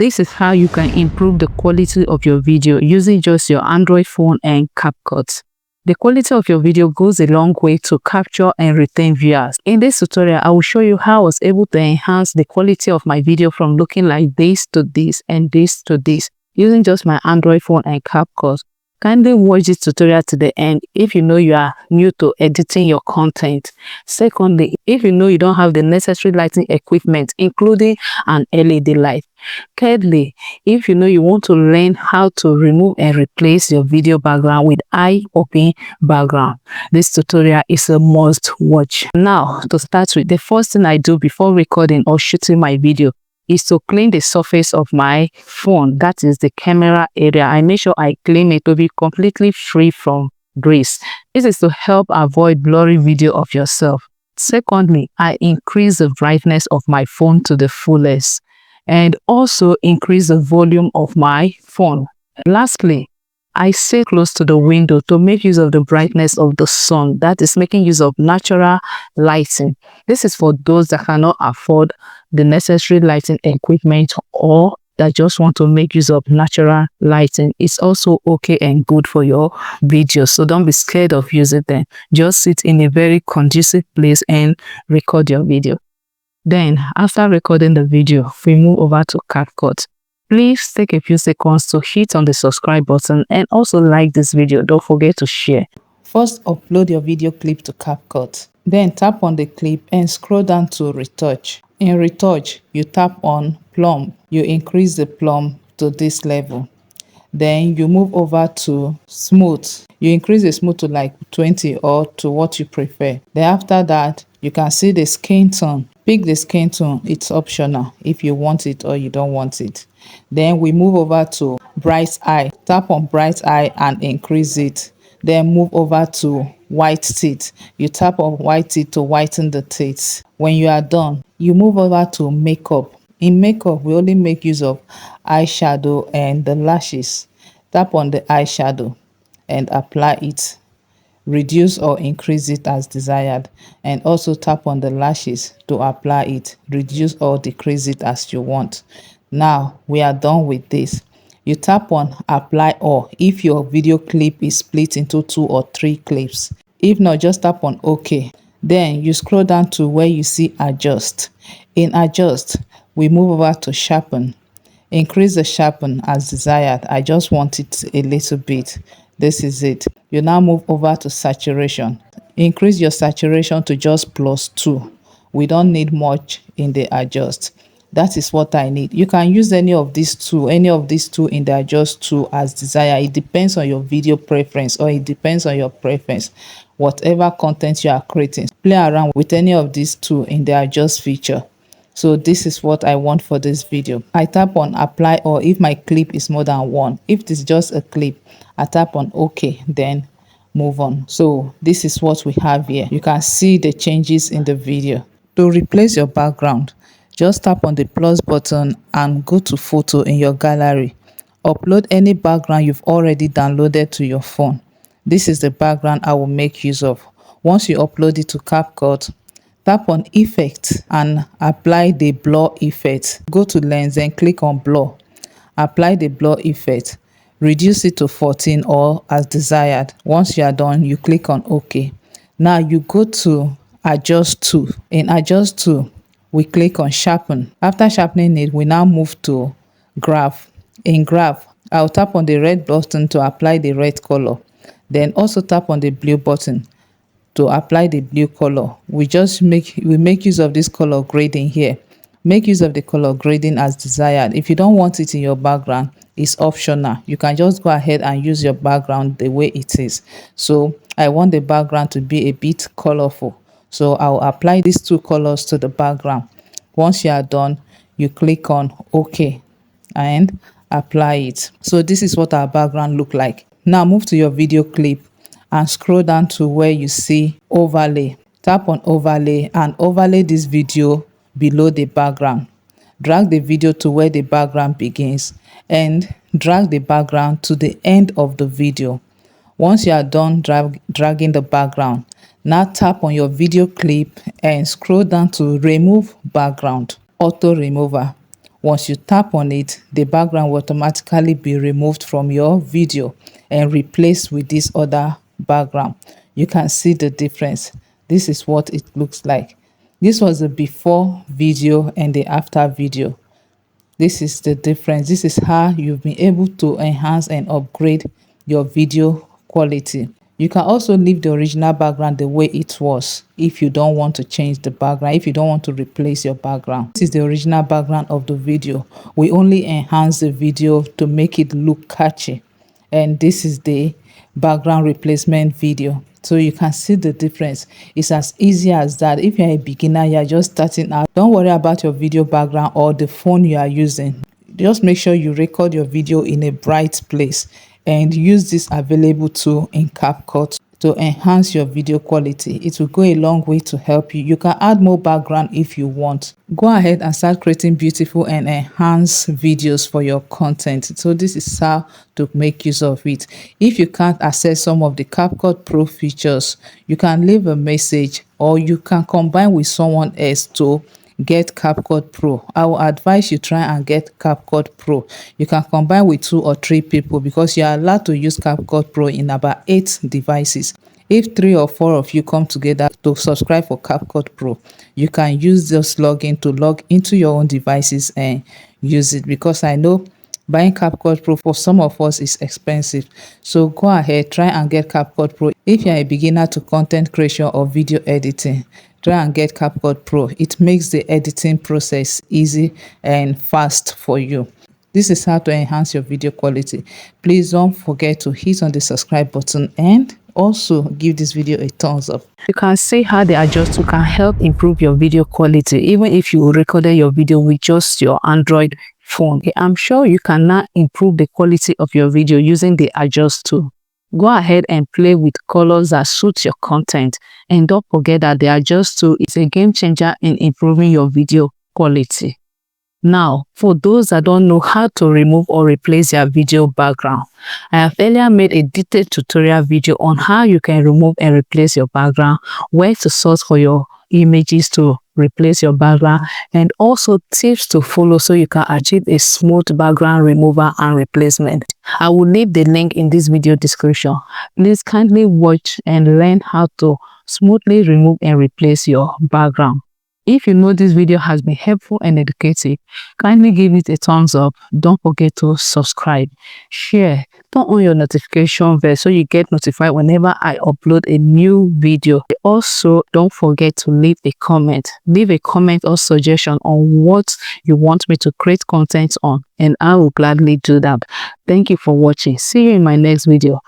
This is how you can improve the quality of your video using just your Android phone and CapCut. The quality of your video goes a long way to capture and retain viewers. In this tutorial, I will show you how I was able to enhance the quality of my video from looking like this to this and this to this using just my Android phone and CapCut. Kindly watch this tutorial to the end if you know you are new to editing your content. Secondly, if you know you don't have the necessary lighting equipment, including an LED light. Thirdly, if you know you want to learn how to remove and replace your video background with eye-opening background, this tutorial is a must watch. Now, to start with, the first thing I do before recording or shooting my video is to clean the surface of my phone, that is the camera area. I make sure I clean it to be completely free from grease. This is to help avoid blurry video of yourself. Secondly, I increase the brightness of my phone to the fullest and also increase the volume of my phone. Lastly, I stay close to the window to make use of the brightness of the sun, that is making use of natural lighting. This is for those that cannot afford the necessary lighting equipment or that just want to make use of natural lighting. It's also okay and good for your video, so don't be scared of using them. Just sit in a very conducive place and record your video. Then, after recording the video, we move over to CapCut. Please take a few seconds to hit on the subscribe button and also like this video. Don't forget to share. First, upload your video clip to CapCut. Then tap on the clip and scroll down to Retouch. In Retouch, you tap on Plumb. You increase the plumb to this level. Then you move over to Smooth. You increase the smooth to like 20 or to what you prefer. Then after that, you can see the skin tone. Pick the skin tone. It's optional if you want it or you don't want it. Then we move over to Bright Eye. Tap on Bright Eye and increase it. Then move over to White Teeth. You tap on White Teeth to whiten the teeth. When you are done, you move over to Makeup. In Makeup, we only make use of eyeshadow and the lashes. Tap on the eyeshadow and apply it. Reduce or increase it as desired, and also tap on the lashes to apply it. Reduce or decrease it as you want. Now we are done with this. You tap on Apply All if your video clip is split into 2 or 3 clips. If not, just tap on OK. Then you scroll down to where you see Adjust. In Adjust, we move over to Sharpen. Increase the sharpen as desired. I just want it a little bit. This is it. You now move over to Saturation. Increase your saturation to just +2. We don't need much in the Adjust. That is what I need. You can use any of these two in the Adjust tool as desired. It depends on your video preference, or it depends on your preference. Whatever content you are creating, play around with any of these two in the Adjust feature. So this is what I want for this video. I tap on Apply All if my clip is more than 1. If it is just a clip, I tap on OK, then move on. So this is what we have here. You can see the changes in the video. To replace your background, just tap on the plus button and go to Photo in your gallery. Upload any background you've already downloaded to your phone. This is the background I will make use of. Once you upload it to CapCut, tap on Effect and apply the blur effect. Go to Lens and click on Blur. Apply the blur effect. Reduce it to 14 or as desired. Once you are done, you click on OK. Now you go to Adjust Tool. In Adjust Tool, we click on Sharpen. After sharpening it, we now move to Graph. In Graph, I'll tap on the red button to apply the red color. Then also tap on the blue button to apply the blue color. We make use of this color grading here. Make use of the color grading as desired. If you don't want it in your background, it's optional. You can just go ahead and use your background the way it is. So I want the background to be a bit colorful. So I'll apply these 2 colors to the background. Once you are done, you click on OK and apply it. So this is what our background look like. Now move to your video clip and scroll down to where you see Overlay. Tap on Overlay and overlay this video below the background. Drag the video to where the background begins and drag the background to the end of the video. Once you are done dragging the background, now tap on your video clip and scroll down to Remove Background. Auto Remover. Once you tap on it, the background will automatically be removed from your video and replaced with this other background. You can see the difference. This is what it looks like. This was the before video and the after video. This is the difference. This is how you've been able to enhance and upgrade your video quality. You can also leave the original background the way it was if you don't want to change the background, if you don't want to replace your background. This is the original background of the video. We only enhance the video to make it look catchy. And this is the background replacement video. So you can see the difference. It's as easy as that. If you're a beginner, you're just starting out, don't worry about your video background or the phone you are using. Just make sure you record your video in a bright place and use this available tool in CapCut to enhance your video quality. It will go a long way to help you. You can add more background if you want. Go ahead and start creating beautiful and enhanced videos for your content. So this is how to make use of it. If you can't access some of the CapCut Pro features, you can leave a message or you can combine with someone else to get CapCut Pro. I will advise you try and get CapCut Pro. You can combine with 2 or 3 people because you are allowed to use CapCut Pro in about 8 devices. If 3 or 4 of you come together to subscribe for CapCut Pro, you can use this login to log into your own devices and use it, because I know buying CapCut Pro for some of us is expensive. So go ahead, try and get CapCut Pro. If you're a beginner to content creation or video editing, try and get CapCut Pro. It makes the editing process easy and fast for you. This is how to enhance your video quality. Please don't forget to hit on the subscribe button and also give this video a thumbs up. You can see how the adjuster can help improve your video quality even if you recorded your video with just your Android phone. I'm sure you can now improve the quality of your video using the adjust tool. Go ahead and play with colors that suit your content, and don't forget that the adjust tool is a game changer in improving your video quality. Now, for those that don't know how to remove or replace their video background, I have earlier made a detailed tutorial video on how you can remove and replace your background, where to search for your images to replace your background, and also tips to follow so you can achieve a smooth background removal and replacement. I will leave the link in this video description. Please kindly watch and learn how to smoothly remove and replace your background. If you know this video has been helpful and educative, kindly give it a thumbs up. Don't forget to subscribe, share, turn on your notification bell so you get notified whenever I upload a new video. Also, don't forget to leave a comment. Leave a comment or suggestion on what you want me to create content on, and I will gladly do that. Thank you for watching. See you in my next video.